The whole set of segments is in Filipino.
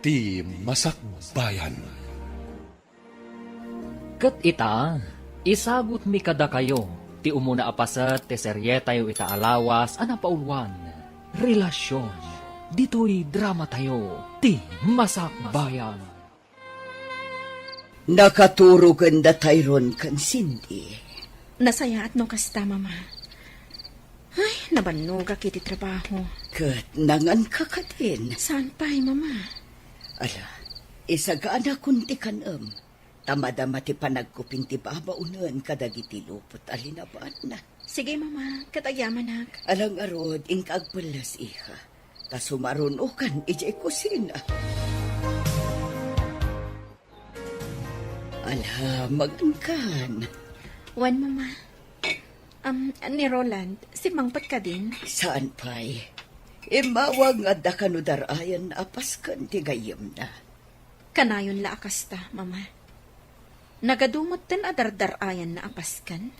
ti Masakbayan. Kat ita, isagot mi kada kayo, ti umuna apasat, ti serye tayo ita alawas, anapaulwan, relasyon, dito'y drama tayo, ti Masakbayan. Nakaturugan da tayron kan Cindy. Nasaya at no kasta, mama. Ay, nabanog kiti trabaho. Kat nangan ka ka din. Saan pa'y, mama? Ala, isagaan akong ti kanam. Tamadama ti panagkuping ti babaunan kadagiti lupot alinaban na. Sige, mama. Katagyaman hak. Alang arod, ingkagpalas iha. Tasumarunukan ijay kusina. Ala, magangkan. Wan, mama. Ni Roland, si Mangpat ka din? Saan pa'y? Imawag nga da kanudarayan apaskan ti gayam na. Kanayon la akasta, mama. Nagadumot ten adardarayan na apaskan.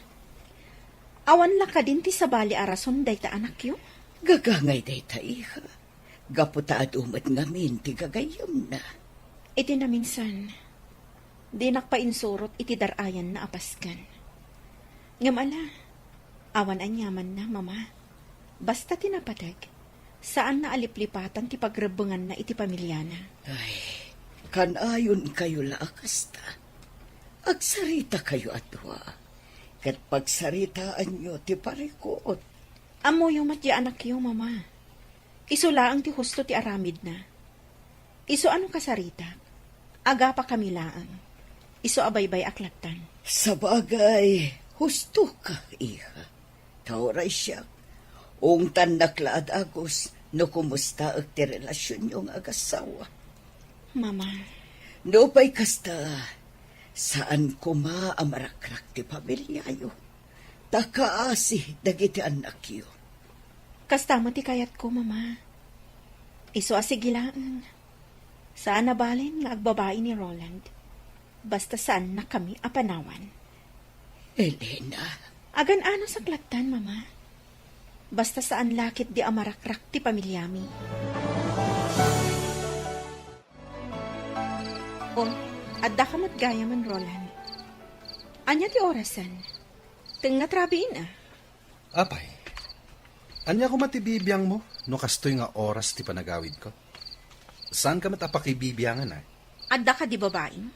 Awan la ka din ti sabali arason day ta anak yo? Gagangay day ta iha. Gaputa at umat ngamin ti gagayam na. Iti na minsan, di nakpainsurot iti darayan na apaskan. Ngamala, awan anyaman na, mama. Basta tinapatag, saan na aliplipatan ti pagrebengan na iti pamilyana. Ay, kanayon kayo laakasta. Agsarita kayo atwa. Kat pagsaritaan nyo ti parikot. Amo yung matya anak yo, mama. Iso laang ti husto ti aramid na. Iso ano kasarita? Aga pa kami laang. Iso abaybay aklatan. Sa bagay, husto ka, iha. Tauray siya. Ungtan naklaad agos, no kumusta ag ti relasyon yung agasawa. Mama, No pa'y kasta, saan kuma amarakrak ti pamilyayo. Takaasi dagiti anak yo. kastama ti kayat ko, mama. Iso asigilaan. Saan nabalin nga agbabae ni Roland? Basta saan na kami apanawan. Elena, Agan ano sa klatan, mama. Basta saan lakit di amarakrak ti pamilyami. Oh, adda ka mo't gaya man, Roland. Anya ti orasan? Ting natrabiin ah. Apay, anya ko matibibiyang mo, no kastoy nga oras ti panagawid ko. Saan ka matapakibibiyangan ay? Adda ka di babaeng?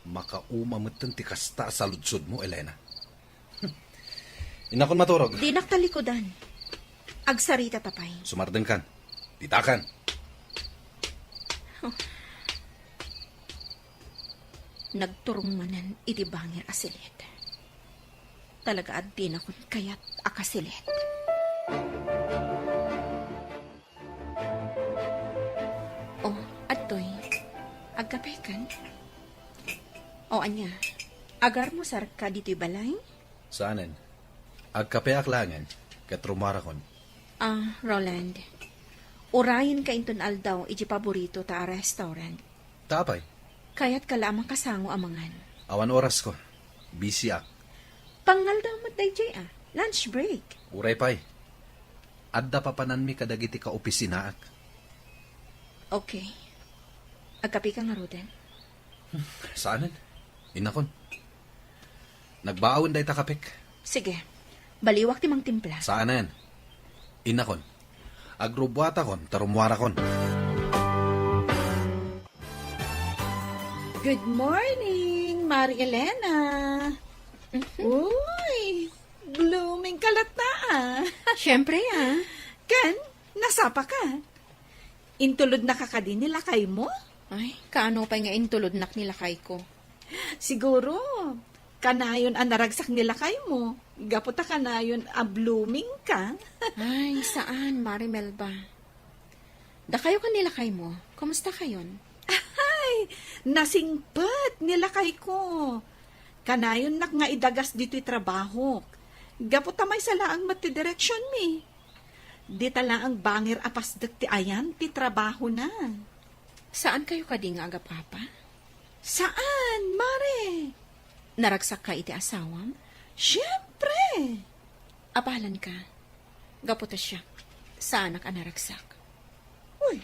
Makaumamatan ti kasta sa lutsod mo, Elena. Inakon maturog. Di naktalikodan. Agsarita tapay. Sumardeng kan. Ditakan. Nagturong manan iti bangir asilit. Talaga at din akong kayat akasilit. Oh, atoy. Agkapay kan? O anya, agar mo sarka dito'y balay? Saanen? Agkape aklangan, katrumara kon. Roland. Urayin ka inton aldaw iti paborito ta a restaurant. Tapay, Kayat ka lamang kasango amangan. awan oras ko. Busy ak. Pangal daw matay jay lunch break. Uray pay. Adda papanan mi kadagiti ka opisina ak. Okay. Agkapi ka nga, Roden. Saanen? Inakon. Nagbaawin day takapik. Sige. Baliwak ti mang timpla. Saanen? Inakon. Agrubwata kon, tarumwara kon. Good morning, Mari Elena. Uy, blooming kalat na Siyempre, Kan, nasapa ka. Intulod na kakadin nila kay mo? Ay, kaano pa nga intulod nak nila kay ko. Siguro, kanayon ang naragsak nila kay mo. Gaputa kanayon ang blooming ka. Ay, saan, Marimel ba? Da kayo kanila kay mo. Kumusta kayon? Ay, nasingpat nila kay ko. Kanayon nak nga idagas dito'y trabaho. Gaputa may salaang matidireksyon mi. Di tala ang bangir apasdak ti ayan, ti trabaho na. Saan kayo kading aga, Papa? Saan, Mare? Naragsak ka iti asawam? Siyempre. Apalan ka. Gaputa siya. Saan ka naragsak? Uy,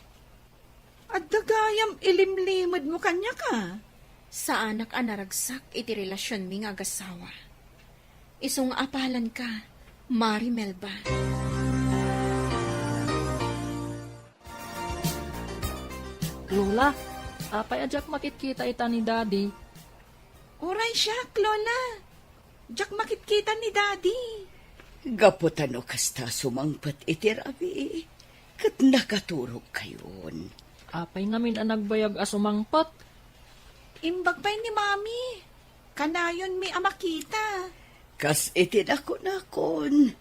adda Gagayam ilimlimod mo kanya ka. Sa anak anaragsak iti relasyon mi nga agasawa. Isong apalan ka, Mari Melba. Lola, apay ajak makikita ita ni Daddy. Oray siya, Lola. Diyak makitkita ni Daddy. Gaputan o kasta sumangpat iti rabi. Kat nakaturog kayon. Apay ngamin ang nagbayag asumangpat. Imbag pa'y ni Mami. Kanayon mi amakita. Kas iti nakon.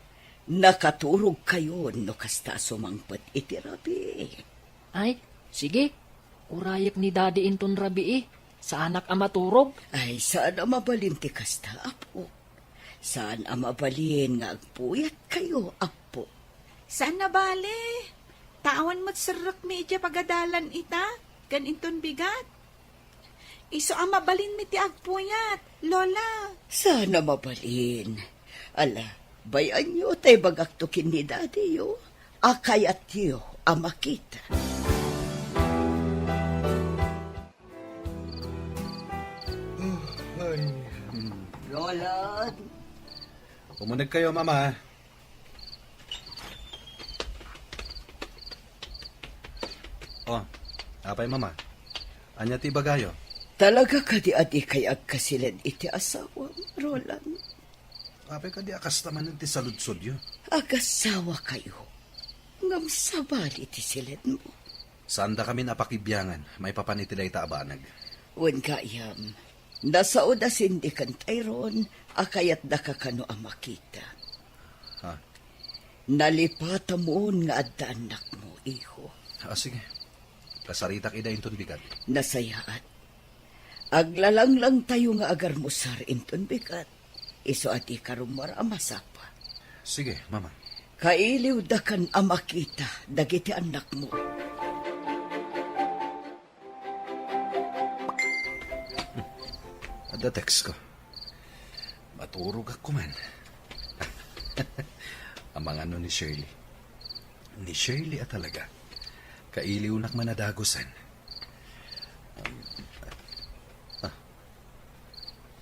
Nakaturog kayon no kasta sumangpat iti rabi. Ay, sige. Urayak ni Daddy inton rabi sa anak amaturog. Ay, saan ang mabalin ti kasta, apo? Saan ang mabalin nga agpuyat kayo, apo? Saan na bale? Tawan mo't sarak medya pagadalan ita. Ganinton bigat. Iso ang mabalin mi ti agpuyat, Lola. Sana mabalin. Ala, bayan nyo tay bagaktukin ni Daddy yo. Akayat yo ang makita. Lola, Pumunag kayo, Mama. Oh, apay, Mama. Anya ti bagayo? talaga ka di adi kay agkasilid iti asawa, Roland. Apay ka di akas naman ti saludsod yo. Agasawa kayo. Ngam sabali ti silid mo. Saan da kami napakibyangan, may papanitilay ta abanag. Wen kayam, nasa odas hindi kan tayron, akayat da ka kano ang makita. Ha? Nalipata mo nga adda anak mo, iho. Ah, sige. Kasarita kida inton bigat. Nasayaat. Aglalang lang tayo nga agar musar inton bigat. Iso ati karumar amasapa. Sige, Mama. Kailiw da kan amakita, dagiti anak mo. Ada text ko. Maturog ako man. Ang mga ano ni Shirley. Ni Shirley at talaga. Kailiw nak manadagosan.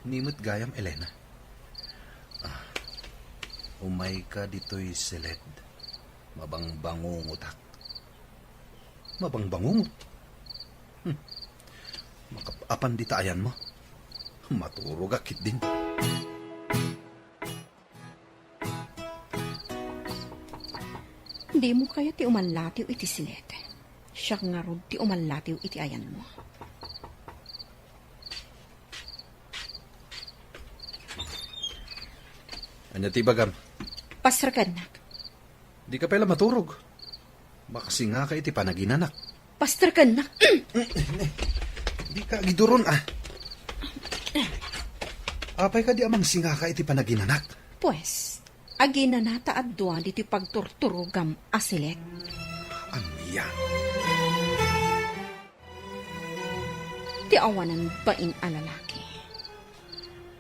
Nimot gayam, Elena. Umay ka dito'y silid. Mabangbangungutak. Mabangbangungot? Makapapan di taayan mo. Maturog akit din. Hindi mo kaya ti umanlatiw iti silet. Siya nga rod ti umanlatiw iti ayan mo. Anya ti bagam? Pasrakan nak. Di ka pala maturog. Makasi nga ka iti panaginanak. Pasrakan nak. Di ka giduron Apay ka di amang singa ka iti panaginanak. Pues, agina nata at duwan iti pagturturugam asilet. Anya? Ti awanan bain a lalaki.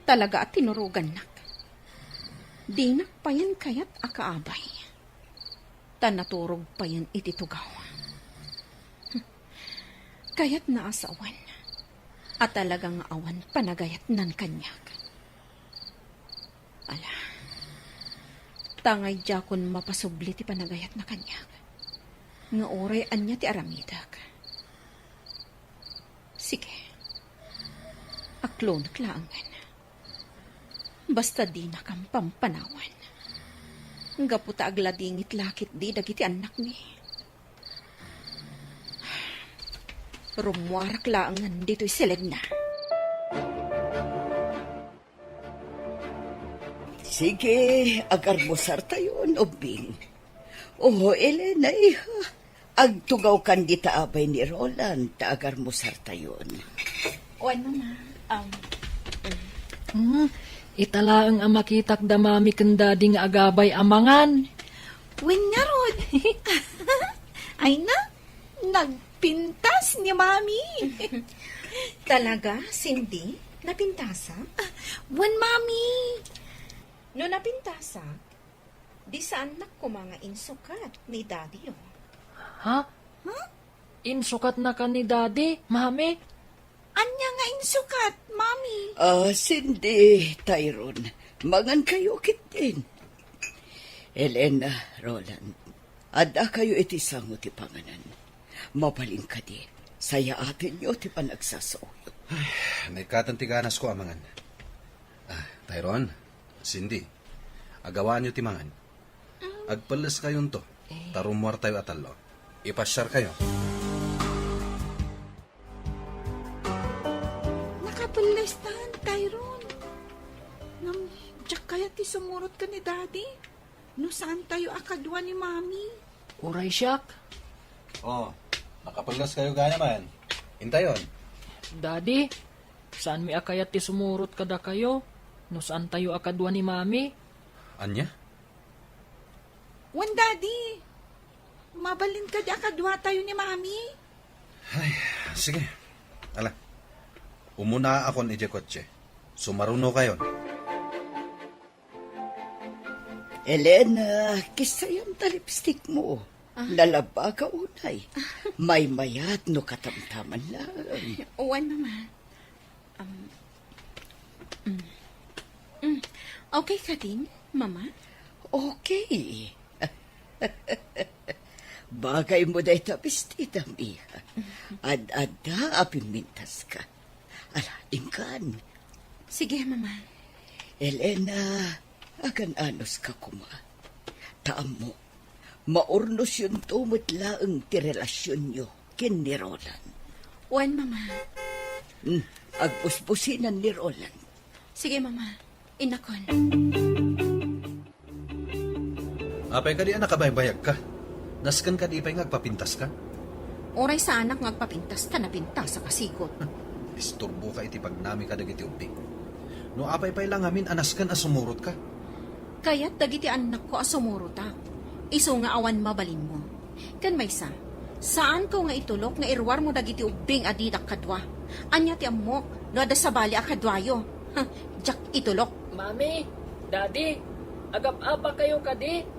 Talaga at tinurugan nak. Di nakpayan kayat akaabay. Tanaturog pa yan iti tugaw. Kayat naasawan. At talagang awan panagayat nan kanyak. Ala, tangay jakon mapasubli ti panagayat na kanyak. Nga oray anya ti aramidak. Sige, aklon klaangan. Basta di na kang pampanawan. Gaputa agladingit lakit di dagiti anak ni. Rumuarak laangan dito'y silid na. Sige, agar musar tayo, Obing. Oh, Elena, iha. Agtugaw kan di taabay ni Roland, ta agar musar tayo. O ano na, Italaang ang makitak damami kanda ding agabay amangan. Wen nga rod. Ay na, nagpintas ni Mami. talaga, Cindy, napintasa? Wen, Mami. No napintasa, di saan nak ko mga insukat ni Daddy oh. Ha? Insukat na ka ni Daddy, Mami. Anya nga insukat, Mami. Cindy, Tyrone, mangan kayo kitin. Elena, Roland, ada kayo iti sango ti panganan. Mapaling ka di, saya atin nyo ti panagsasuyo. Nagkatantiganas ko amangan. Tyrone, Cindy, agawaan nyo timangan. Agpalas kayon to, tarumwar tayo atalo. Ipasyar kayo. Nakapalastan, Tyrone. Ngam, jak kaya ti sumurot ka ni Daddy? No saan tayo akadwa ni Mami? Uray siyak. Nakapalas kayo gaya man. Intayon. Daddy, saan mi akayat ti sumurot kada kayo? No saan tayo akadwa ni Mami? Anya? Wan, Daddy. Mabalin ka di akadwa tayo ni Mami? Sige. Ala. Umuna akon ije kotse. Sumaruno kayon. Elena, kisa yung talipstick mo. Lalaba ka unay. May mayat no katamtaman lang. Wan, Mama. Okay ka din, Mama? Okay. Bagay mo dahi tapistita, miha. Ad-ada apimintas ka. Ala, ingkan. Sige, Mama. Elena, agan anos ka kuma. Taam mo, maurnos yung tumutlaang ti relasyon nyo kin ni Roland. Wan, Mama. Agpuspusinan ni Roland. Sige, Mama. Inakon. Apay ka di anak kabaybayag ka. Naskan ka di pa'y ngagpapintas ka. Oray sa anak ngagpapintas ta na pintas sa kasigot. Isturbo ka iti pagnami ka dagiti ubing. No apay pa'y lang amin anaskan asumurot ka. Kaya't dagiti anak ko asumuruta. Iso nga awan mabalin mo. Kan maysa, saan ko nga itulok nga irwar mo dagiti ubing adidak kadwa? Anya ti amok, no ada sa bali akadwayo. Jak itulok. Mami, Daddy, agap-apa kayo kadi?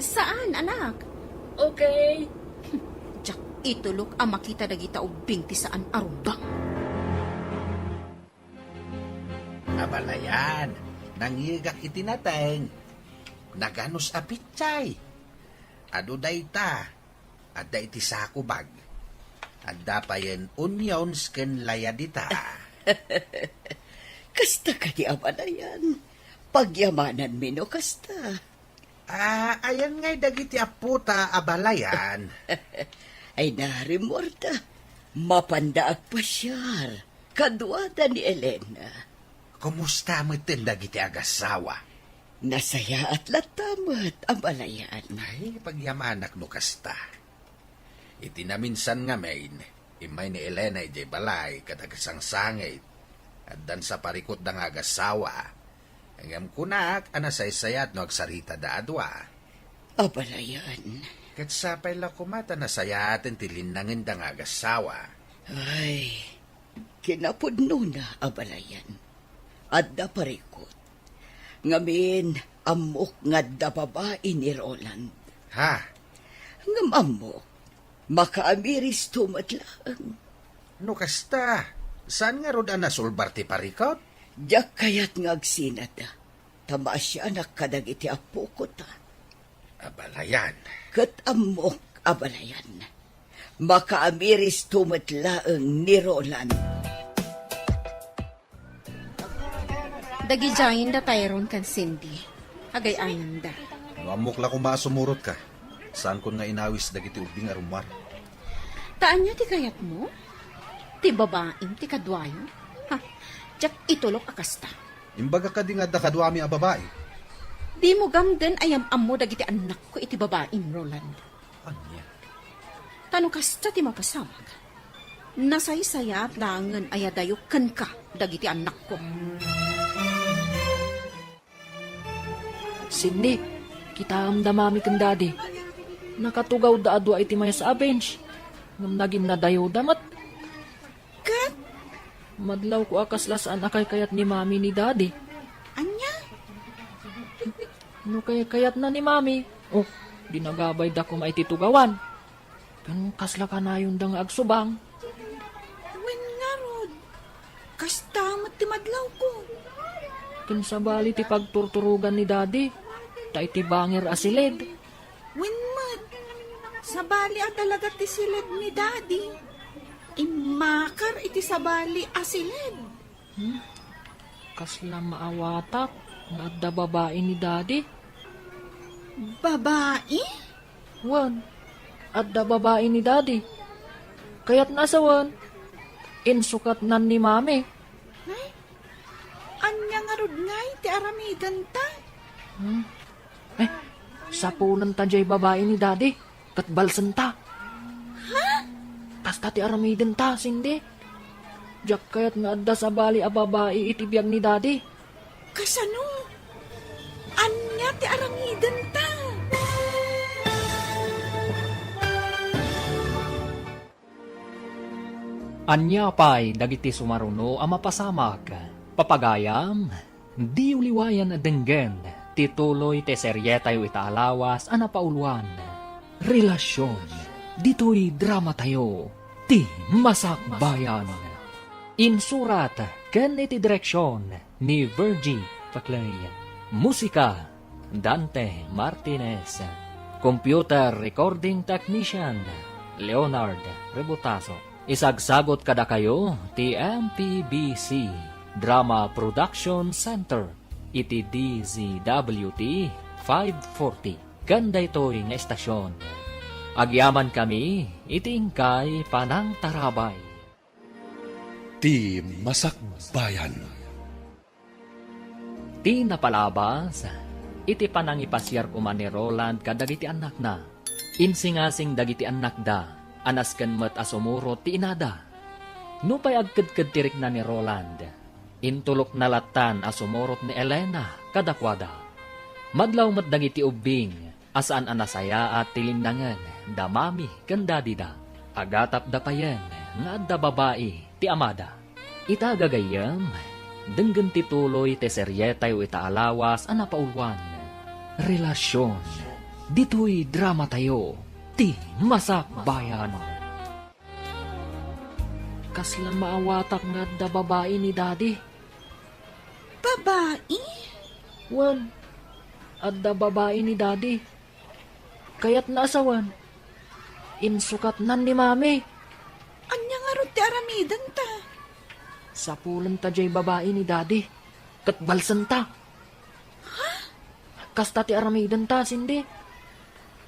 Saan, anak? Okay. Jak itulok ang makita dagita ubing ti saan arumbang. Abalayan, nangigak itinateng. Naganos apitsay. Ado dayta, adda iti sakubag. Adda pa yen onions ken layadita. Kasta ka di abalayan. Pagyamanan mino kasta. Ayan ngay dagiti aputa abalayan. Ay narimorta. Mapandaag pasyar. Kadwada ni Elena. Kumusta mo iten dagiti agasawa? Nasaya at latamat abalayan. Ay, pagyamanak no kasta. Iti na minsan nga main, imay ni Elena ijay balay kadagasang sangit. At dan sa parikot da nga agasawa. Hanggang kunak, anasaysayat no agsarita da adwa. Abalayan. Kat sapay la kumata nasayaten tilinangin da nga agasawa. Ay, kinapudno na abalayan. Adda parikot. Ngamin, amok nga da babae ni Roland. Ha? Ngam amok, makaamiris tumatlang. No kasta, saan nga rod nasulbar ti parikot? Diyak kayat nga agsinada. Tama siya nakadag iti apo ko ta. Abalayan. Kat amok abalayan. Makaamiris tumatlaang ni Roland. Dagijayin da Tyrone kan Cindy. Agayanan da. No amok la kung maasumurot ka. Saan kun nga inawis dagiti ubing arumar. Taan niya ti kayat mo? Ti babaeng ti kadwayo? Ha? Jak itulok akasta. Imbaga ka di nga da kadwami a babae. Di mo gamden ayam amo dagiti anak ko iti babaeng Roland. Anya? Tano kasta ti mapasawag. Nasaysaya at langan ayadayo kan ka dagiti anak ko. Cindy, kita amdamami kang Daddy. Nakatugaw da adwa iti maya sa bench. Ngam naging nadayo damat. Kat, Madlaw ko akas lasaan akay kayat ni Mami ni Daddy. anya? No kay kayat na ni Mami. Oh, dinagabay da ko maititugawan. Kan kasla ka na yun dang agsubang. Wen nga rod. Kastamat ti madlaw ko. Kan sabali ti pagturturugan ni daddy. Ta iti banger asilid. Wen mat. Sabali a talaga ti silid ni daddy. Imakar iti sabali asilid. Kasla maawatak. Nga adda babae ni daddy. Babae? Wan. Adda babae ni daddy. Kaya't nasawan. Insukat nan ni mami. Anya nga rod ngay ti aramidan ta. Sapunan ta jay babae ni daddy. Katbalsan ta. Ha? Kasta ti aramiden ta, sindi. Jak kayat nga adda sa bali a babae itibiyag ni daddy. Kasano? Anya ti aramidan ta. Anya pa'y dagiti sumaruno ang mapasamag. Papagayam, di uliwayan denggen. Tituloy te seryetayo itaalawas ang napauluan. Relasyon, dito'y drama tayo. Ti Masakbayan. Insurat, ken iti direksyon ni Virgie Paclay. Musika, Dante Martinez. Computer Recording Technician, Leonard Rebutaso. Isagsagot kada kayo, ti MPBC Drama Production Center, iti DZWT 540. Ganda ito'y nga estasyon. Agyaman kami, iti ingkay Panang Tarabay. Ti Masakbayan. Ti napalabas, iti panangipasyar kuman ni Roland kadagiti anak na. Insingasing dagiti anak da, anas ken met asumuro ti inada. Nupay agkadkad tirik na ni Roland, intulok na latan asumurot ni Elena kadakwada. Madlaw met dagiti ubing, asaan anasaya at tilindangan, damami ken dadida. Agatap da payen, nga adda babae ti amada. Itagagayam, denggen tituloy te seryetayo itaalawas ang napaulwan. Relasyon, dito'y drama tayo, ti Masakbayan. Kasla maawatak nga da babae ni daddy. Babae? Wan, adda babae ni daddy. Kaya't naasawan, insukat nan ni mami. Anya nga rod ti aramidan ta. Sapulan ta jay babae ni daddy. Katbalsan ta. Kasta ti aramidan ta, sindi.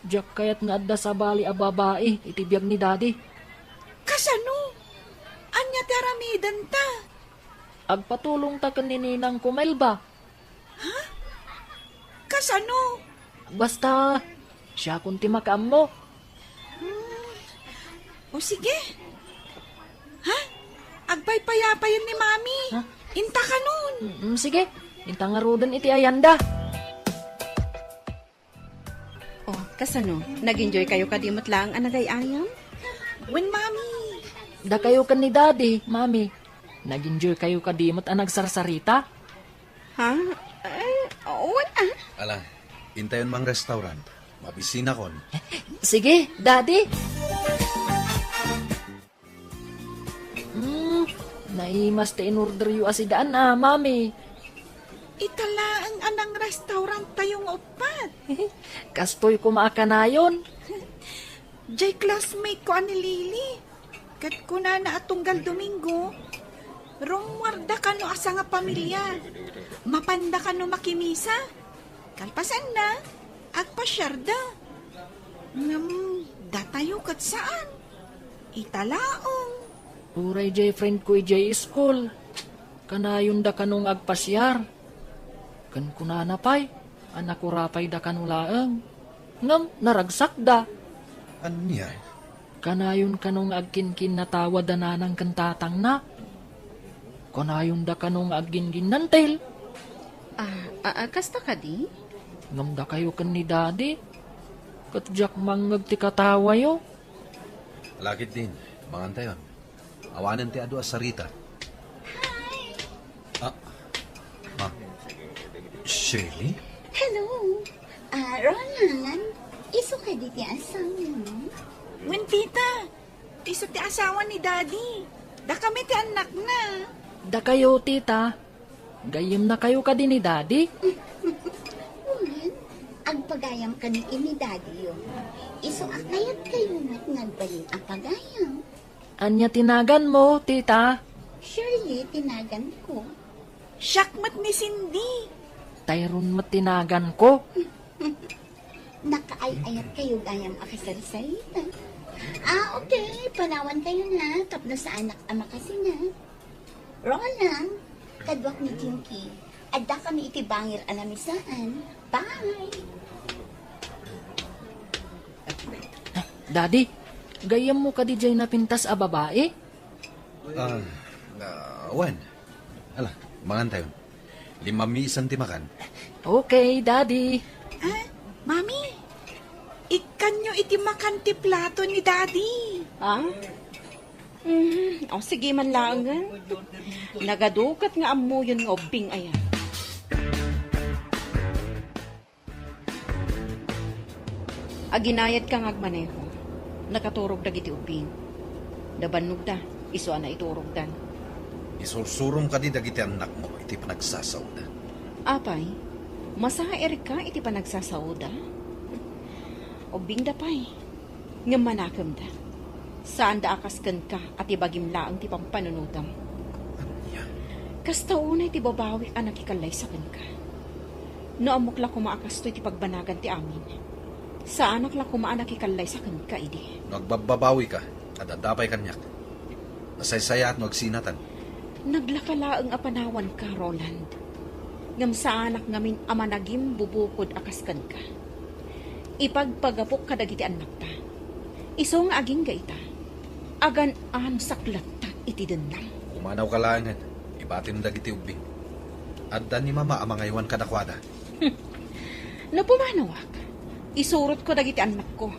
Jak kayat nga adda sa bali a babae, itibiyag ni daddy. Kasano? Anya ti aramidan ta. Agpatulong ta kaninang kumelba. Kasano? Basta, siya kung ti makaam mo. O sige. Ha? Agpaypayapayan ni mami. Ha? Inta ka nun. Sige, intangarudan iti ayanda. Oh, kasano? Nag-enjoy kayo kadimot lang ang nagayayam? Wen mami. Da kayo kan ni daddy, mami. Nag-enjoy kayo kadimot ang nagsarsarita? Ha? Wala. Ala, intayon mang restaurant. Mabisina kon. Sige, daddy. Naimas te in-order yu asidaan mami. Itala ang anang restaurant tayong upat. Kastoy kumaakanayon. Jay classmate ko ani Lily. Kat kuna na atunggal Domingo. Rumwarda ka no asa nga pamilya. Mapanda ka no makimisa. Kalpasan na. Agpasyarda. Datayo kat saan? Italaong. Uray jay friend ko jay school. Kanayon da kanong agpasyar. Kan kunana pay, anak ko rapay da kanulaang. Ngam, naragsak da. Anya? Kanayon kanong agkinkin na tawa da nanang kantatang na. Kanayon da kanong agingin nantel. Kasta ka di? Ngam da kayo kan ni daddy. Katjak mangag ti katawa yo. Lakit din. Mangantayon. Awanan ti adu asarita. Ma. Shirley? Hello. Roland, iso ka di ti asang mo? Wen tita, iso ti asawa ni daddy. Da kami ti anak na. Da kayo, tita. Gayem na kayo ka din ni daddy. Uman, ang pagayam ka ni daddy yun. Iso akayat kayo mat nagbalin ang pagayam. Anya tinagan mo, tita. Surely, tinagan ko. Syakmat ni Cindy. Tayron mo tinagan ko. Nakaay-ayat kayo gayam akasarisalita. Okay. Panawan kayo na. Tapno sa anak ama kasi na. Roland, kadwak ni Jinky. Adda kami itibangir alamisaan. Bye! Daddy, gayam mo ka di jay napintas a babae? Wan. Ala, mangan tayo. 5 misan ti makan. Okay, daddy. Ah, mami, ikanyo iti makan ti plato ni daddy. Ha? O sige man lang. Nagadukat nga amo yun nga ubing ayan. Aginayad ka nga agmaneho. Nakaturog da giti ubing. Dabanog da. Iso na iturog dan. Isursurom ka di dagiti anak mo, iti panagsasawda. Apay, masaher ka iti panagsasawda. Ubing da pay. Nga manakam da. Saan da akaskan ka at ibagim laang ti pampanunutam. Anya? Kasta unay ti babawi anak ikalay sa ka. No amok la kumaakas to iti pagbanagan ti amin. Sa anak la kumaanak ikalay sa ka idi. Nagbababawi ka, at adapay kanyak. Nasaysaya at magsinatan. Naglakalaang apanawan ka, Roland. Ngam sa anak ngamin ama nagim bubukod akaskan ka. Ipagpagapok kadagiti anak ta. Iso nga aging gaita. Agan saklat ta iti denam. Umanaw ka langan, ibatin dagiti ubing. Adda ni mama amangaywan kadakwada. No pumanawak, isurot ko dagiti anak ko.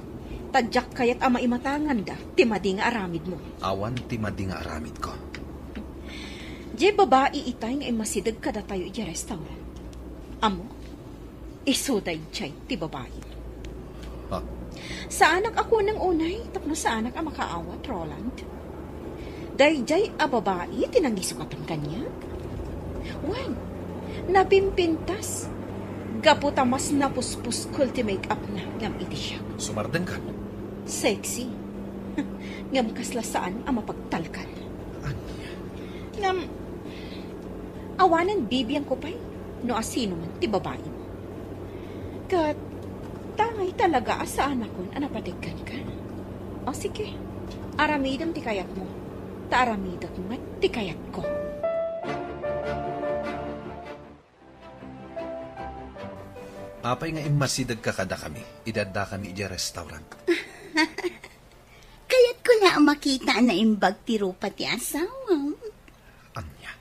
Tadyak kayat ama imatangan da, timadi nga aramid mo. Awan ti madi nga aramid ko. Di babae itay nga imasidag kada tayo iti restaurant. Amo, isuday chay ti babae. Ha? Sa anak ako ng unay, tapno sa anak ang makaawat, Roland. Dayjay a babae, tinangisukatan kanya. Wan, napimpintas. Gaputa mas napuspus kul ti make-up na ngam iti siya. Sumarden ka. Sexy. Ngam kasla saan ang mapagtalkan. Anya? Ngam, awanan bibiyang ko pa'y no asino man ti babae mo. Kat, tangay talaga sa anak ko anapatigkan ka. O sige, aramidam ti kayat mo. Taaramidak mo ti kayat ko. Apay nga imasidag ka kada kami, idadda kami iti restaurant. Kaya't ko na ang makita na imbag ti rupa ti asawa. Anya?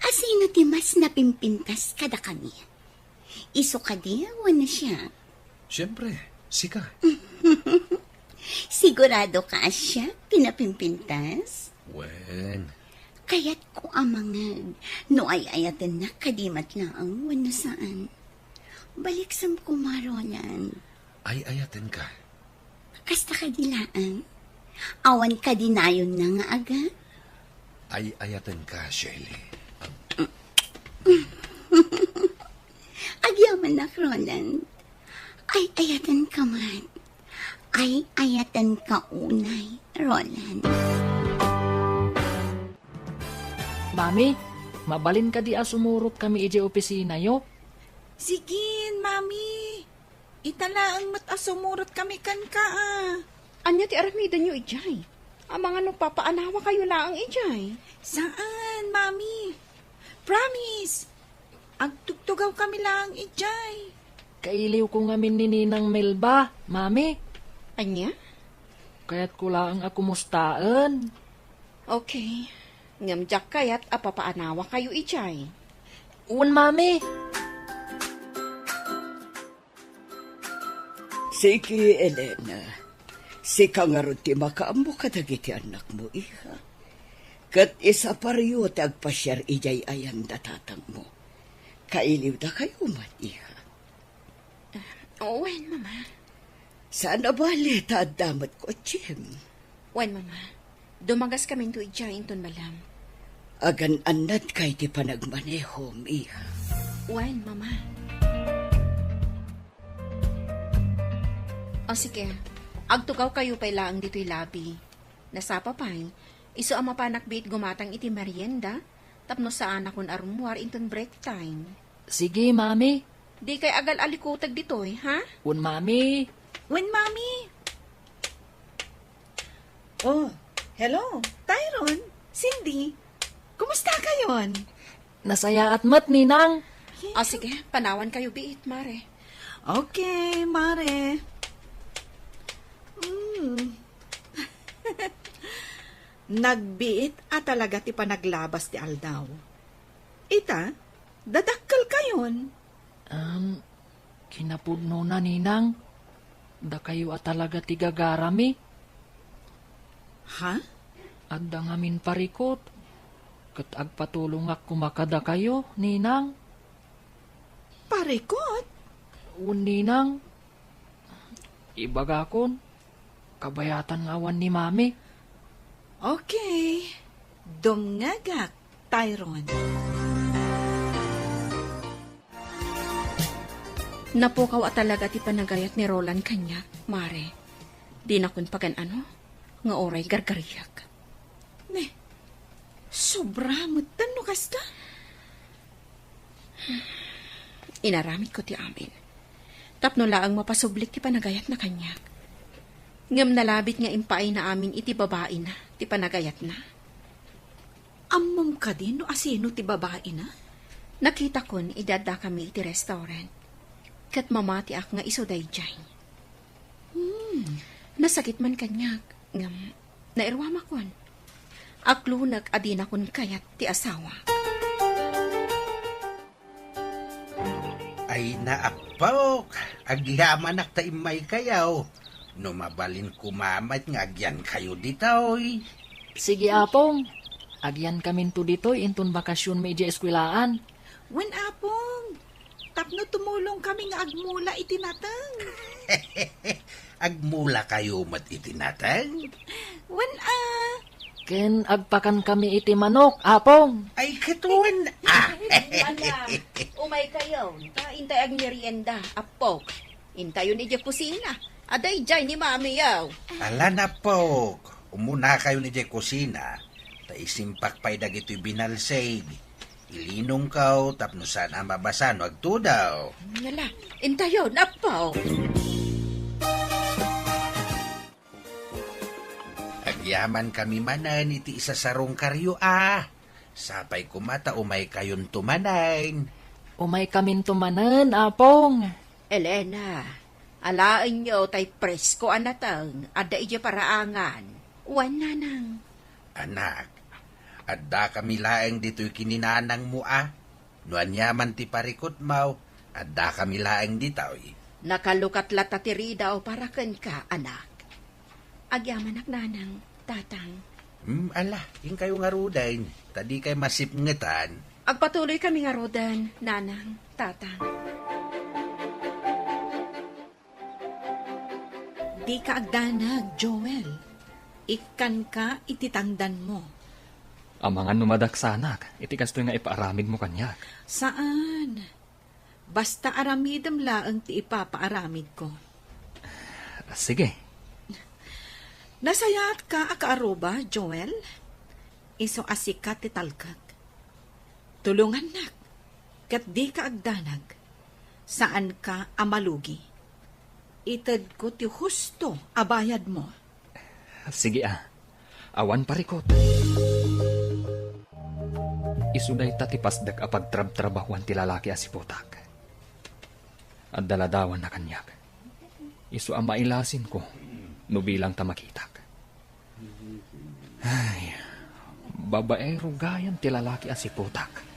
Asino ti mas napimpintas kada kami. Iso ka di, na siya. Siyempre, sika. Sigurado ka siya pinapimpintas? Wen, Kaya't ko ang mga no ay ayatan na kadimat lang ang wano saan. Balik sa kumaronan. ay ayatin ka. Kasta kadilaan. Awan kadinayon na nga aga. Ay ayatin ka, Shelly. Agyaman na, Roland. Ay ayatan ka man. Ay ayatan ka unay, Roland. Mami, mabalin ka di asumurot kami iti opisina yo. Sigin, mami. Itala ang matasumurot kami kan ka ah. Anya ti aramida nyo ijay. Ang mga nagpapaanawa kayo laang ijay. Saan, mami? Promise. Agtugtugaw kami lang ijay. Kailiw ko ngamin ni Ninang Melba, mami. Anya? Kaya't ko lang akumustaan. Okay. Ngamjak kayat apapaanawa kayo ijay. Un, mami. Sige, Elena. Sika nga ron ti makaambo kadagiti anak mo, iha. Kat isa pariyo tagpasyar ijay ayan datatang mo. Kailiw da kayo man, iha. Owen, mama. Saan abali ta damat ko, Jim? Wan, mama. Dumagas kami to idyain ton malam. Agan anad kay ti panagmaneho, Mia. Wan, mama. O sige, agtugaw kayo pa laang dito'y labi. Nasapa pa'y, iso ang mapanakbit gumatang iti merienda, tapno sa anak kon armuar inton break time. Sige, mami. Di kay agal alikutag dito'y, ha? Un, mami. When, Mami? Oh, hello. Tyron, Cindy. Kumusta kayon? Nasaya at mat, ninang. O sige, panawan kayo biit, mare. Okay, Mare. Nagbiit at talaga ti panaglabas ti Aldaw. Ita, dadakkel kayon. Kinapudno na, ninang. Da kayo at talaga tigagarami. Ha? At da ngamin parikot. Kat agpatulong ak kumakada kayo, ninang. Parikot? Un, ninang. Ibagakon. Kabayatan awan ni mami. Okay. Dumngagak, Tyron. Napukaw at talaga ti panagayat ni Roland kanya, mare. Di na kun pagan ano, nga oray gargariyak. Ne, sobra mo no kasta? Inaramid ko ti amin. Tapno laang mapasublik ti panagayat na kanya. Ngam nalabit nga impay na amin iti babae na, ti panagayat na. Ammom ka din no asino ti babae na? Nakita kon idada kami iti restaurant. Kat mamati ak nga iso dayjay. Nasakit man kanyak. Ngam, nairwama kon. Aklunag adina kon kayat ti asawa. Ay naapok, agyaman ak ta imay kayaw. No mabalin kumamat nga agyan kayo ditoy. Sige, apong. Agyan kamin to ditoy intun bakasyon medya eskwelaan. When apong, tapno tumulong kami nga agmula itinatang. Agmula kayo mat itinatang. When Ken agpakan kami iti manok, apong. Ay katuan. Wala, umay kayo. Intay ag merienda, apok. Intayon ni kusina. Aday jay ni mami yaw. Ala na po. Umuna kayo ni Jay kusina. Ta isimpak pa'y dagito'y binalsig. Ilinong kaw, tapno sana mabasan, wag daw. Nala, intayon, apaw. Agyaman kami manan iti isa sarong karyo Sapay kumata umay kayon tumanain. Umay kamin tumanan, apong. Elena, alaan nyo tay presko anatang, ada ija paraangan. Wan nanang. Anak, adda kami laeng dito'y kininanang mo Nuan yaman ti parikot mau, adda kami laeng dito'y. Nakalukat latatiri daw para ken ka, anak. Agyaman ak nanang, tatang. Ala, yung kayo nga rudain. Tadi kay masipngetan. Agpatuloy kami nga rodan, nanang, tatang. Di ka agdanag, Joel. Ikan ka ititangdan mo. Ang mga numadaksanak, iti kastoy nga ipaaramid mo kanyak. Saan? Basta aramidam laang ti ipapaaramid ko. Sige. Nasayat ka akaaroba, Joel? Iso asikat ti talkag. Tulungan nak, kat di ka agdanag. Saan ka amalugi? Itad ko ti husto abayad mo. Sige awan parikot. Isuday tatipasdag apag trab-trabahuan ti lalaki asipotak. At daladawan na kanyak. Isu ang mailasin ko, no bilang tamakitak. Ay, babaero gayan ti lalaki asipotak.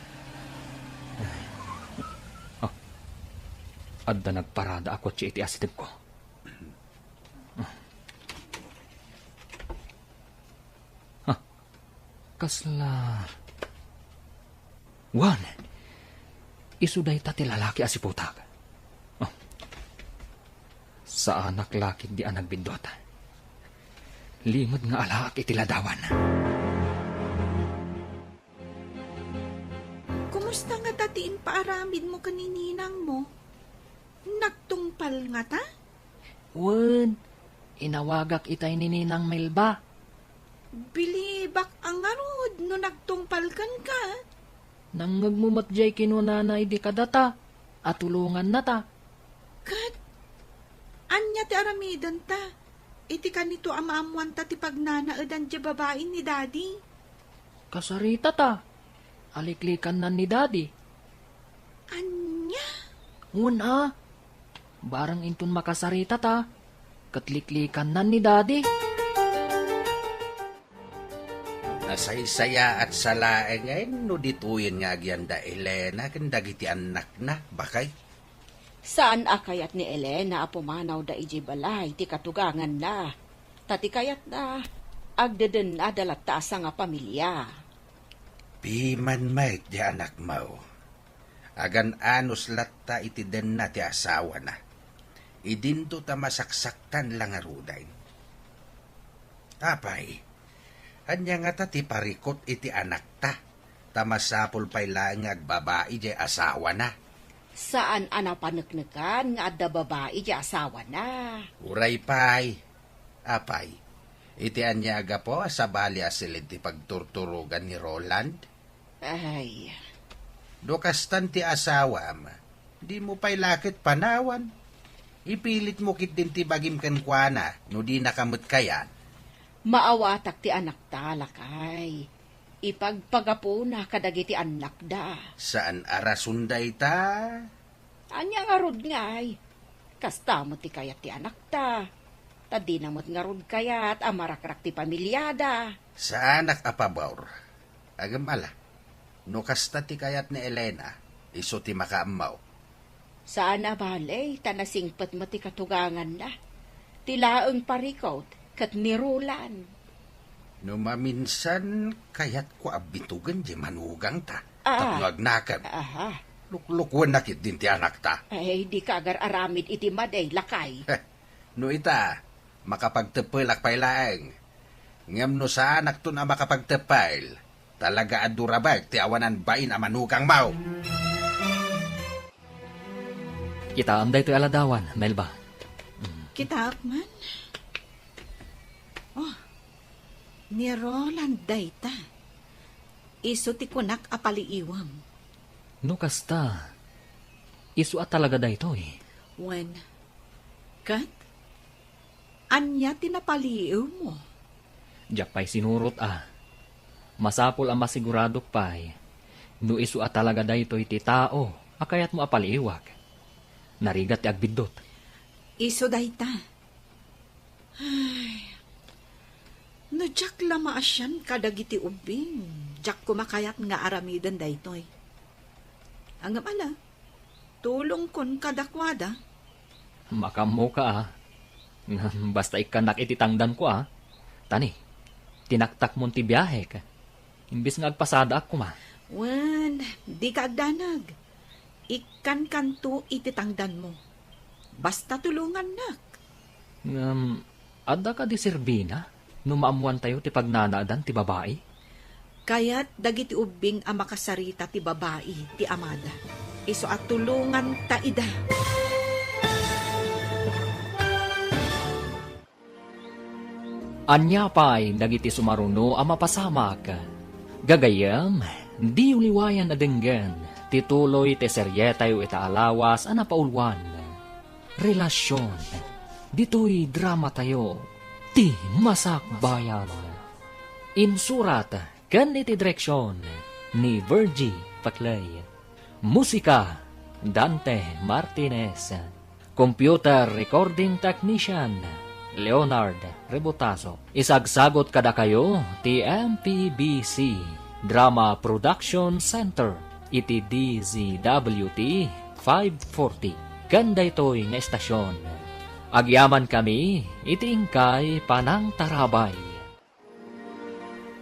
Adda nagparada ako ti iti asideg ko. Kasla... Wan, isuday ta ti lalaki asiputak. Sa anak lakit di anak bindot. Limod nga alaak itiladawan. Kumusta nga datiin paaramid mo kanininang mo? Nagtungpal nga ta? Wen, inawagak itay ni Ninang Melba. Bilibak ang arod no nagtungpal kan ka. Nang nagmumatjay kinunanay di kadata, at tulungan na ta. Kat, anya ti aramidan ta. Iti kanito amaamuan ta ti pagnanaadan di babae ni daddy. Kasarita ta. Aliklikan na ni daddy. Anya? Una, barang intun makasarita ta. Katliklikan na ni daddy. Nasaysaya at salae ngayon, no dituyin nga gyanda Elena, kandagiti anak na, bakay? Saan akayat ni Elena apumanaw da iji balay ti katugangan na. Tati kayat na agdeden na dalata sa nga pamilya. Piman mait di anak mo. Agan anos latta iti den na ti asawa na. Idinto ta masaksaktan lang aruday. Apay, anya nga ta ti parikot iti anak ta. Tamasapol pa'y lang agbabae di asawa na. Saan anapaneknekan nga adda babae di asawa na. Uray pa'y. Apay, iti anya aga po sa bali asilid ti pagturturugan ni Roland. Ay, Dokastan ti asawa ma. Di mo pa'y lakit panawan. Ipilit mo kit din ti bagim kenkwana no di nakamot kayan. maawatak ti anak ta lakay. Ipagpagapo na kadagiti anak da. Saan arasunday ta? Anya nga rod ngay. Kasta mo ti kayat ti anak ta. Tadi na mo't nga rod kayat amarakrak ti pamilyada. Sa anak apabaur. Agam ala. No kasta ti kayat ni Elena, iso ti makaamaw. Saan abalay, tanasingpat mo ti katugangan na. Tilaang parikot, kat nirulan. No maminsan, kayat ko abitugan di manugang ta. Ah. Tapno agnakan. Aha, Luklukwan nakit din ti anak ta. ay di ka agar aramid iti maday lakay. No ita, makapagtepelak pay laeng. Ngam no sa anak to na makapagtepel, talaga adurabag ti awanan bain a manugang mau. Kita amday to aladawan, Melba. Kita man. Oh, ni Roland dayta. Iso ti kunak apaliiwam. No kasta, isu at talaga da ito eh. When? Kat? Anya tinapaliiw mo? Diyak pa'y sinurot ah. Masapol ang masigurado pa'y. No isu at talaga da ito iti tao, akayat mo apaliiwag. Narigat ti agbidot. Iso dayta. Ay. No jak lama asyan kadagiti ubing. Jak kumakayat nga aramidan daytoy. Ang ala, tulong kon kadakwada. Makamo ka ah. Basta ikanak ititangdan ko ah. Tani, tinaktak mo ti biyahe ka. Imbis nga agpasada ako ma. Wan, di ka agdanag. Ikan kanto ititangdan mo. Basta tulungan nak. Adda ka di Serbina? Numaamuan tayo ti pagnanaadan ti babae? Kaya't dagiti ubing ang makasarita ti babae, ti amada. Iso at tulungan ta ida. Anya pa'y dagiti sumaruno ang mapasamak. Gagayam, di uliwayan na denggan. Tituloy ti seryetayo itaalawas ang napaulwan. Relasyon. Dito'y drama tayo. Ti masakbayan. Insurat kan iti direksyon ni Virgie Paclay. Musika Dante Martinez. Computer Recording Technician Leonard Rebotaso. Isagsagot kada kayo ti MPBC Drama Production Center iti DZWT 540. Ganda ito'y nga estasyon. Agyaman kami iti ingkay Panang Tarabay.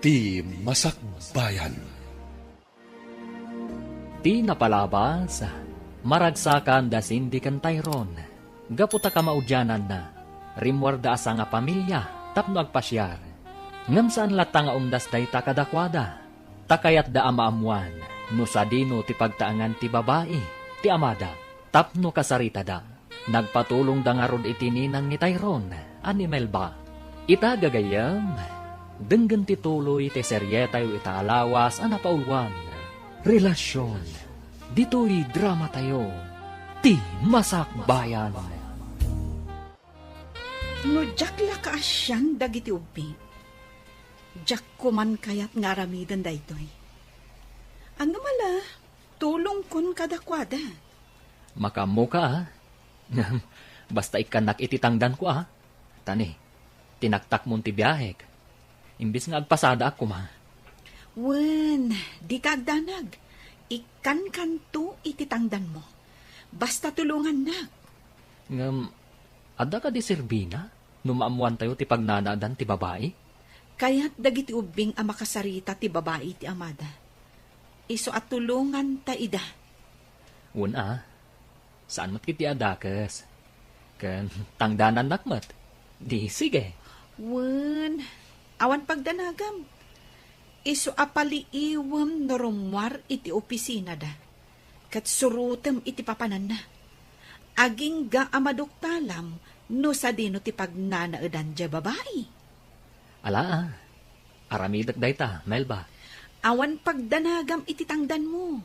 Ti Masakbayan. Ti napalabas, maragsakan da Cindy kan Tyron. Gaputa ka maudyanan na. Rimwarda asa nga pamilya, tapno agpasyar. Ngam saan lata nga umdas day takadakwada. Takayat da amaamuan, no sa dino ti pagtaangan ti babae, ti amada, tapno kasarita da. Nagpatulong da nga rod itininang ni Tyrone, ani Melba. Ita gagayam, denggan ti tuloy ti seryetayo ita alawas ana paulwan. Relasyon, dito'y drama tayo, ti masakbayan. No, jak la ka asyan dagiti ubi. Jak kuman kayat nga aramidan daytoy. Ang mala, tulong kun kadakwada. Makamu ka, ah. Basta ikanak ititangdan ko, ah. Tani, tinaktak mo ti biyahek. Imbis nga agpasada ako, ma. Wen, di ka agdanag. Ikan kanto ititangdan mo. Basta tulungan na. Ngam, ada ka di Serbina? Numaamuan tayo ti pagnanaadan ti babae? Kaya't dagiti ubing ang makasarita ti babae ti amada. Iso at tulungan ta ida. Una, saan mat kiti adakas? Kan tangdanan nakmat. Di sige. Wen, awan pagdanagam. Iso apaliiwam na rumwar iti opisina da. Kat surutem iti papanan na. Aging ga amadoktalam no sa dino ti pagnanaadan dya babae. Ala, aramidak dayta, Melba. Awan pagdanagam iti tangdan mo.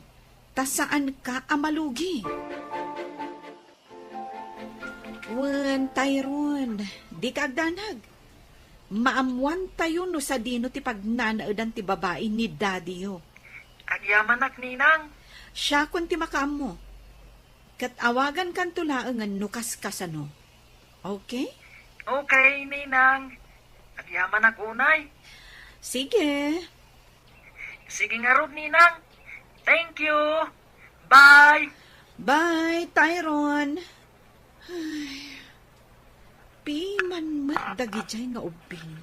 Ta saan ka amalugi? Wen, Tyrone, di ka agdanag. Maamuan tayo no sa dino ti pagnanaadan ti babae ni daddy yo. Agyamanak, ninang. Siya kun ti makaam mo. Kat awagan kan tulaangan no kaskasano. Okay? Okay, ninang. Agyamanak unay. Sige. Sige nga rod, ninang. Thank you. Bye. Bye, Tyrone. Ay, piman matdagi jay nga ubing.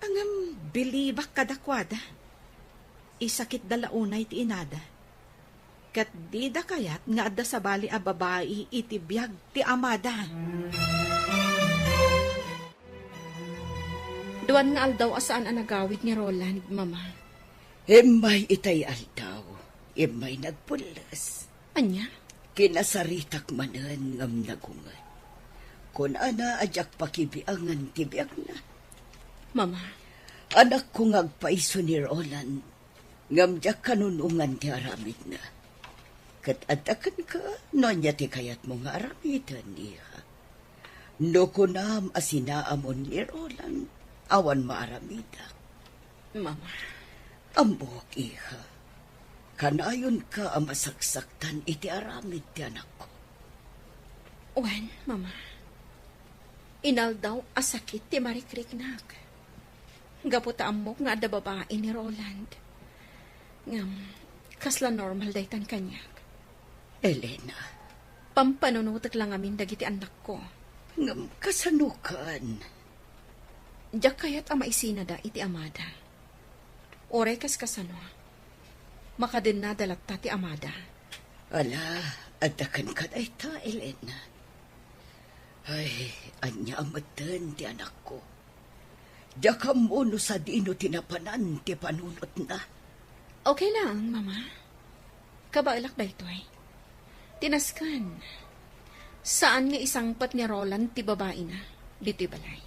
Angam bilibak kadakwada. Isakit dalaunay ti inada. Kat di da kayat nga adda sa bali a babae iti biyag ti amada. Duwan nga aldaw asaan ang nagawid ni Roland, Mama. Imay itay aldaw. Imay nagpulas. Anya? Kinasaritak manan ngam nagungan. Kun ana ajak pakibiangan tibiyag na. Mama, Anak ko ngagpaiso ni Roland. Ngam jak kanunungan ti aramid na. Kat adakan ka, no niya ti kayat mo nga aramidan niya. No kunam asinaamon ni Roland, awan maaramida. Mama, Ambok, iha. Kanayon ka ang masaksaktan iti aramid ti anak ko. Wen, Mama. Inaldaw asakit ti marikriknak. Gaputa amok nga adda babae ni Roland. Ngam, kasla normal daytan kanyak. Elena, Pampanunutak lang amin dagiti anak ko. ngam kasanukan. Diyak kayat ama isinada iti amada. Ore kas kasano. Makadin na dalagta ti amada. Ala, adakan ka na ita, Elena. Ay, anya amatan ti anak ko. Diya mo no sa dino tinapanan ti panunot na. Okay lang, Mama. Kabailak da ito eh. Tinaskan. Saan nga isang pat ni Roland ti babae na? Dito'y balay.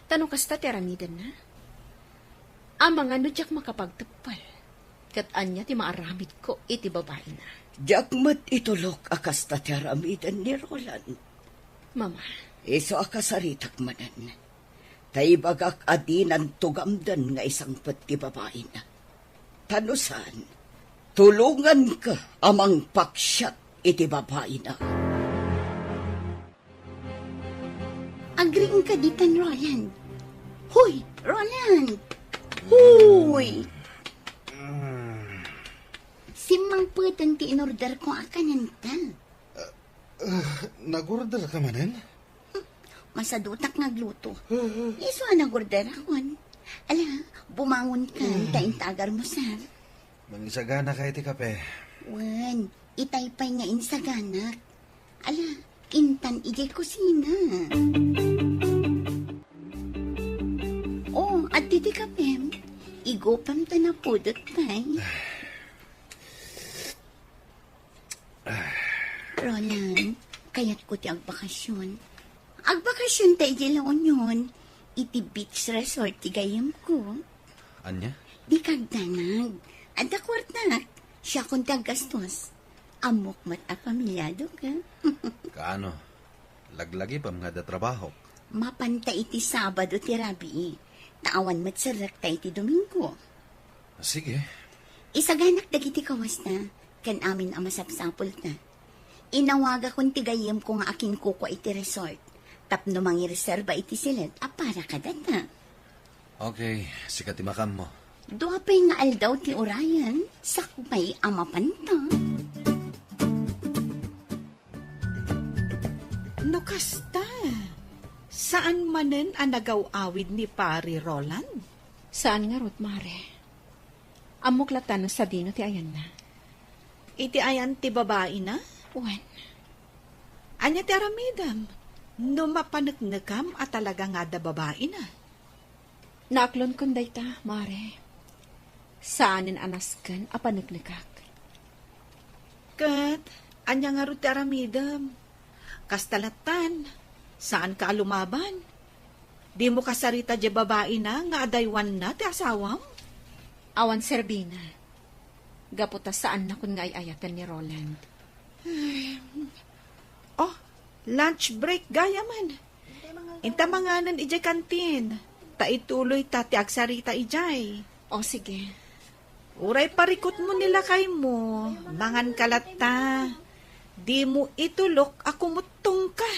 Tanong kasta ti aramidan na? Ang mga nudyak makapagtapal. Kat anya ti maaramid ko iti babae na. Diakmat itulok akas tatiramidan ni Roland. Mama, Iso akasaritak manan. Taibagak adinan tugamdan nga isang pati babae na. Tanusan, tulungan ka amang paksyat iti babae na. Agring ka ditan, Roland. Hoy, Roland! Hoy! Simang putan ti inorder ko akanan ta. Nag-order ka manen? Masadutak ngagluto. Iso ang order akon. Ala, bumangon ka, taing tagar mo, sir. Mangisagana ka iti kape. Wan, itaypay nga insaganak. Ala, intan ijay kusina. Oh, at diti ka, Pem. Igopam ta na pudot tay. Roland, kayat ko ti agbakasyon. Agbakasyon tayo di laon yun. Iti beach resort ti gayam ko. Anya? Di kagdanag. Ada kwartak. Siya kung tagastos. Amok mat a pamilyado ka. Kaano? Laglagi pa mga da trabaho. Mapanta iti Sabado ti Rabi. Taawan mat sarak tayo ti Domingo. Sige. Isaganak dagiti kawas na. Kan amin ang masapsapol na. Inawaga kong tigayam ko nga aking kuko iti resort. Tapno mangireserba iti silid. Para ka data. Okay, sikatimakam mo. Doa pa'y nga aldaw ti Orayan. Sakbay amapanta. No kasta. Saan manen ang nagaw-awid ni Pari Roland? Saan nga rod, Mare? Amok latan sa dino ti ayan na. Iti ayan ti babae na? Uwan, Anya ti aramidam. No mapanagnagam at talaga nga da babae na. naaklon kon dayta, Mare. Saanin anaskan a panaglikak. Kat, anya nga ro ti aramidam. Kastalatan, saan ka lumaban? Di mo kasarita di babae na nga adaywan na ti asawam? Awan Serbina. Gaputa saan na kun nga ayatan ni Roland. Oh, lunch break gaya man. Inta manganan ijay kantin. Ta ituloy ta ti agsarita ijay. O sige, Uray parikot mo nila kay mo. Mangan kalata. Di mo itulok ako mutong ka.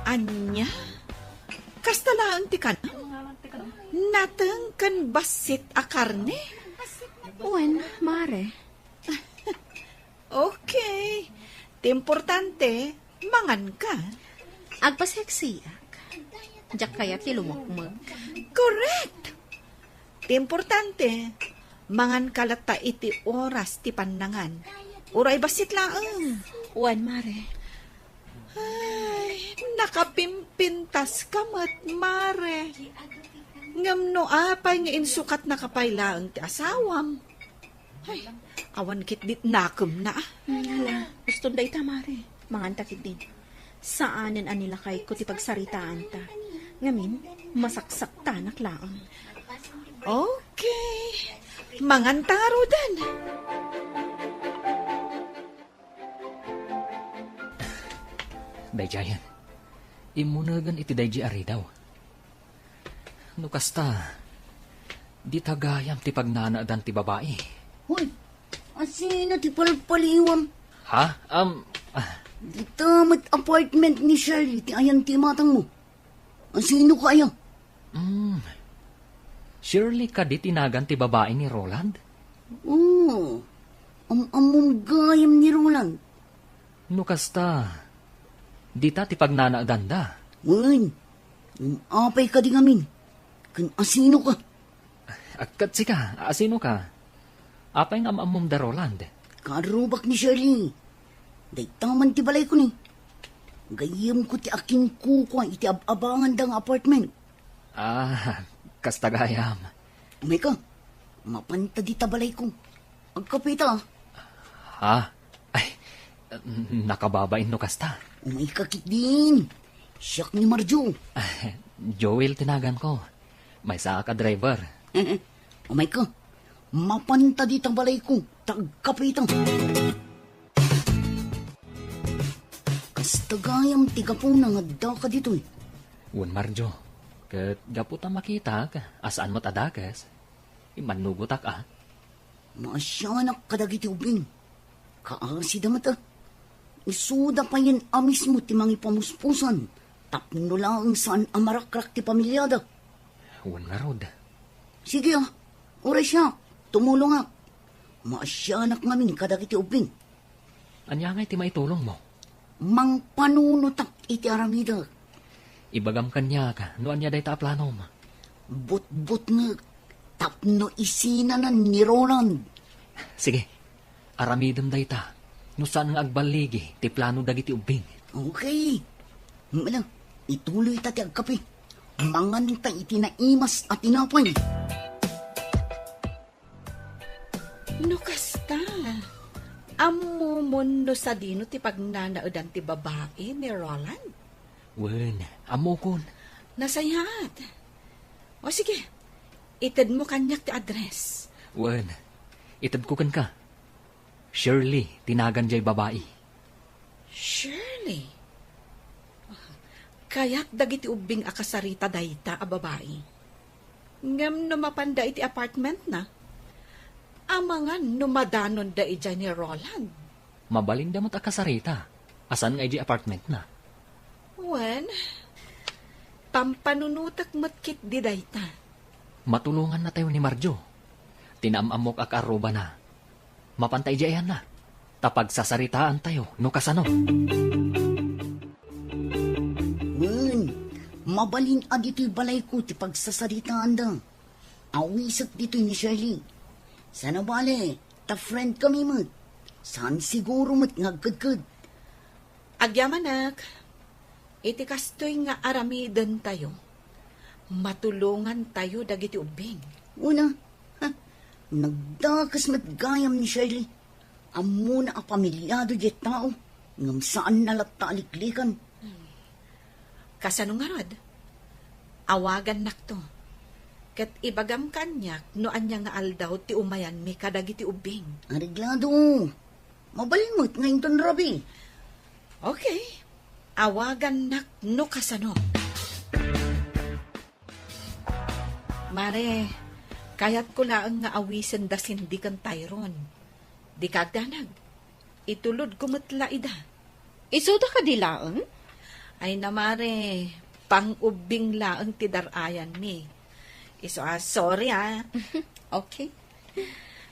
Anya? Kastalaan ti ka na? Natang kan basit a karne? uwan, Mare. Okay. Ti importante, mangan ka. Agpaseksiak. Diyak kaya ti lumukmag. Correct. Ti importante, mangan kalata iti oras ti pandangan. Uray basit laang. Uwan, Mare. Ay, nakapimpintas ka mat, Mare. Ngam no apay nga insukat na kapaylaang ti asawam. Ay, awan kit dit nakum na. Hala, gusto dayta, Mare. Mangantakit din. Saanin anila kay ko ti pagsaritaan ta. Ngamin, masaksak tanak laang. Okay. Mangantaro dan. Dayjayan, imunagan iti dayji ari daw. No kasta, di tagayam ti pagnanaadan ti babae. Hoy, asino ti palpaliwam? Ha? Di tamat apartment ni Shirley ti ayan ti matang mo. Asino ka ayan? Surely ka di tinagan ti babae ni Roland? Oo. Among gayam ni Roland. No kasta, di ta ti pagnanaadan da. Wan, apay ka di ngamin. Kan asino ka? Katsi ka, asino ka? Apay nga maamom da Roland. Karubak ni Shirley. Day taman ti balay ko ni. Gayam ko ti aking kukwa iti abangan dang apartment. Kasta gayam. Umay ka, mapanta di tabalay ko. Agkapita. Ha? Ay, nakababain no kasta. Umay kakit din. Siyak ni Marjo. Joel tinagan ko. May saka ka driver. Umay ka, mapanta di tabalay ko. Tagkapita. Kastagayam tiga po nang adda ka dito eh. Un Marjo, kat gaputa makita ka, asaan mo't adagas. Imanugutak ah. Maasyanak kadagiti ubing. Kaasi damat ah. Isuda pa yan amis mo ti mangi pamuspusan. Tapno lang saan amarakrak ti pamilyada. Un nga rod. Sige ah, oras siya. Tumulong ah. Maasyanak ngamin kadagiti ubing. Anya ngay ti maitulong mo? Mang panunutak iti aramida. Ibagam kanya ka, no anya day ta planom. But nga. Tapno isinanan ni Roland. Sige, aramidem day ta. No saan nga agbaligi, ti plano dagiti ubing. Okay. Mala, ituloy tati ang kape. Mangan ta itinaimas at tinapay. No kasta. Amo mundo sa dino ti pagnanaodan ti babae ni Roland. Wen, amo kon. Nasayat. O sige, itad mo kanyak ti address. Wen, itab ko kan ka. Shirley, tinagan jay babae. Shirley. Kayak dagiti ubing akasarita dayta a babae. Ngam no mapanda iti apartment na. Amangan no madanon da ija ni Roland. Mabalin damot akasarita. Asan nga di apartment na? Wen, pampanunutak matkit di dayta. Matulungan na tayo ni Marjo. Tinamamok ak aruba na. Mapantay jayan na. Tapag sasaritaan tayo, no kasano. Mabalin adito'y balay ko ti pagsasaritaan da. Awisat dito'y ni Shirley. Sana bale, ta friend kami mat. Saan siguro mat ngagkadkad. Agyamanak, iti kastoy nga aramidan tayo. Matulungan tayo dagiti ubing. Una, nagdakas matgayam ni Shirley. Amo na a pamilyado di tao. Ngam saan nalata aliklikan. Kasano nga rod? Awagan nakto. Kat ibagam kanyak no anya nga aldaw ti umayan mi kadagiti ubing. Ariglado. Mabalimot ngayon ton rabi. Okay. Awagan nak no kasano. Mare, kayat ko laang nga awisan da sindi kan Tyron. Di kagdanag. Itulod kumatla ida. Isuda ka dilaang? Ay namare, pang-ubing laang ti darayan mi. Sorry Okay.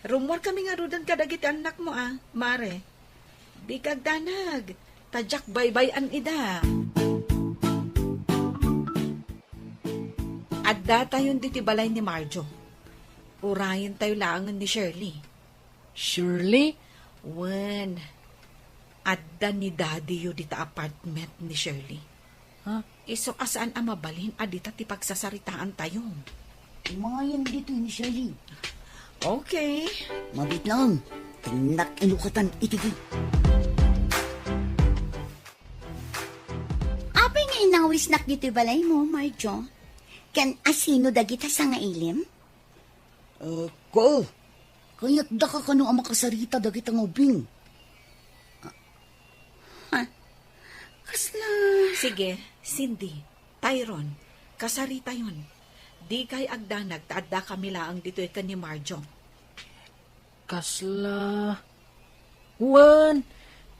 Rumor kami nga rudan kadagiti anak mo mare. Di kagdanag, tadyak baybayan ida. Adda tayon diti balay ni Marjo. Urayan tayo laangan ni Shirley. Shirley? Wen, adda ni Daddy yu dita apartment ni Shirley. Ha? Iso asaan ang mabalin adita ti pagsasaritaan tayo. Mga yan dito ni Shirley. Okay. Mabit lang. Tinak inukatan itigi. Apay nga inawis nak dito balay mo, Marjo. Kan asino dagita sa nga ilim? Ko. Kaya't da ka kano ang makasarita dagit ang ubing. Kasla... Sige, Cindy, Tyron, kasarita yon. Di kay agdanag taadda kami laang dito ikan ni Marjo. Kasla... Wen,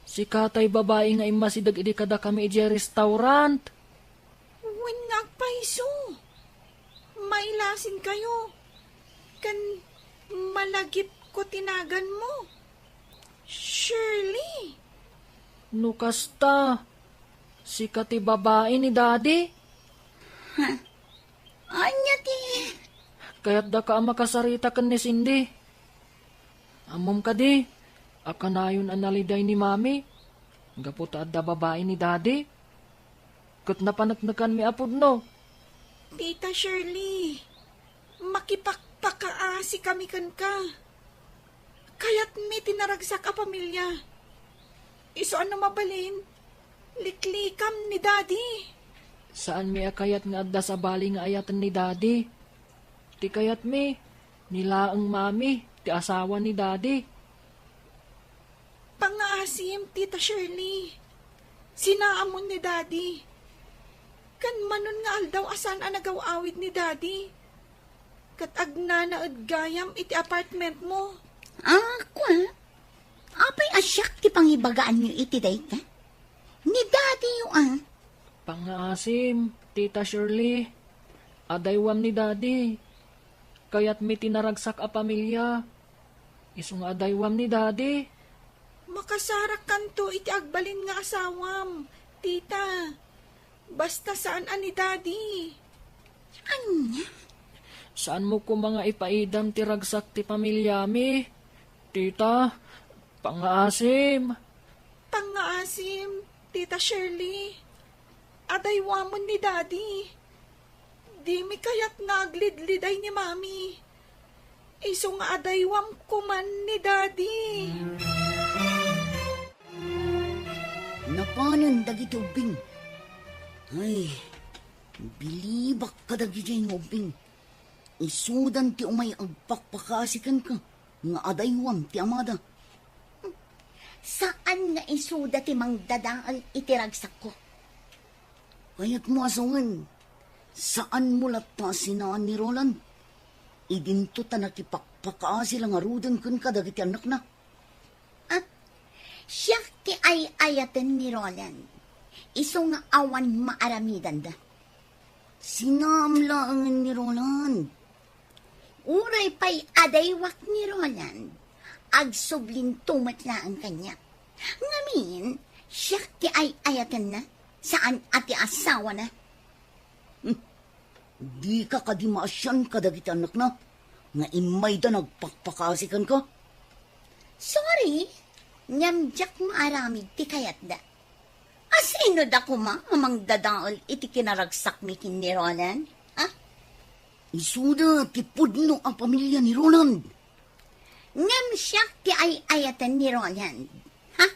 si katay babae nga imasidag idi kada kami iji restaurant. Wen ngagpaiso. Mailasin kayo. Kan malagip ko tinagan mo. Shirley. No kasta, si kati babae ni daddy. Anya ti... Kaya't da ka makasarita kan ni Cindy. Amom ka di, akanayon analiday ni mami. Gaputa da babae ni daddy. Kat napanagnakan mi apod no. Tita Shirley, makipakpakaasi kami kan ka. Kaya't may tinaragsak a pamilya. Iso ano mabalin? Liklikam ni Daddy. Saan mi akayat nga adda sa bali nga ayatan ni daddy? Ti kayat mi, nilaang mami, ti asawa ni daddy. Pangaasim, Tita Shirley. Sinaamon ni Daddy. Kan manon nga aldaw asan ang nagawawid ni Daddy. Kat agnanaad gayam iti apartment mo. Kwa? Apay asyak ti pangibagaan niyo iti dayta? Ni Daddy yung Pangaasim, Tita Shirley. Adaywam ni daddy. Kaya't mi tinaragsak a pamilya. Isong adaywam ni daddy. Makasarak kanto iti agbalin nga asawam, Tita. Basta saan ani Daddy. Anya? Saan mo ko mga ipaidam ti ragsak ti pamilya mi? Tita, pangaasim. Pangaasim, Tita Shirley. Adaywamon ni Daddy. Di mi kaya't naglidliday ni Mami. Iso nga adaywam kuman ni Daddy. Napanan dagiti ubing. Ay, bilibak ka dagiti ubing. Isudan ti umay agpakpakasikan ka. Nga adaywam ti amada. Saan nga isuda ti mangdadaal itiragsak ko? Kaya't mo asungan. Saan mo lata sinaan ni Roland? Idinto ta nakipakpakaasi lang arudan kun ka dagiti anak na. Siya ti ay-ayaten ni Roland. Iso nga awan maaramidan da. Sinamlaangan ni Roland. Uray pa'y adaywak ni Roland. Agsublin tumat na ang kanya. Ngamin, siya ti ay-ayaten na. Saan ati asawa na? Di ka kadimasyan ka dagiti anak na. Nga imay da nagpakpakasikan ka. Sorry, nyamjak maaramid ti kayat da. Asino da kuma amang dadaol iti kinaragsak mi kin ni Roland? Ha? Isuda ti pudno ang pamilya ni Roland. Ngam siya ti ay-ayatan ni Roland. Ha?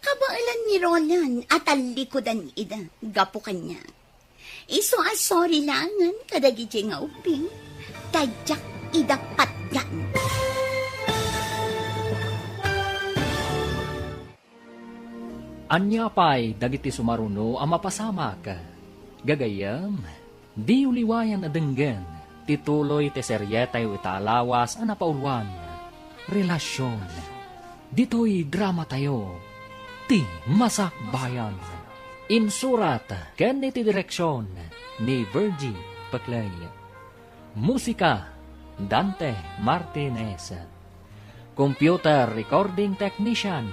Kabailan ni Roland at alikodan ida. Gapo kanya. Iso sorry langan kadagi nga uping. Tadyak idapat yan. Anya pa'y dagiti sumaruno ang mapasamak. Gagayam, di uliwayan adenggan, tituloy te seryetay itaalawas ang napauluan. Relasyon. Dito'y drama tayo. Ti Masakbayan. Insurat ken iti direksyon ni Virgie Paclay. Musika Dante Martinez. Computer Recording Technician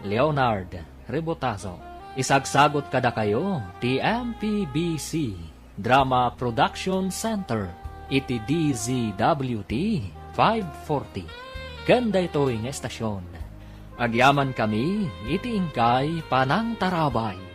Leonard Rebotazo. Isagsagot kada kayo ti MPBC Drama Production Center iti DZWT 540. Kanda ito'y nga estasyon. Agyaman kami iti ingkay panang tarabay.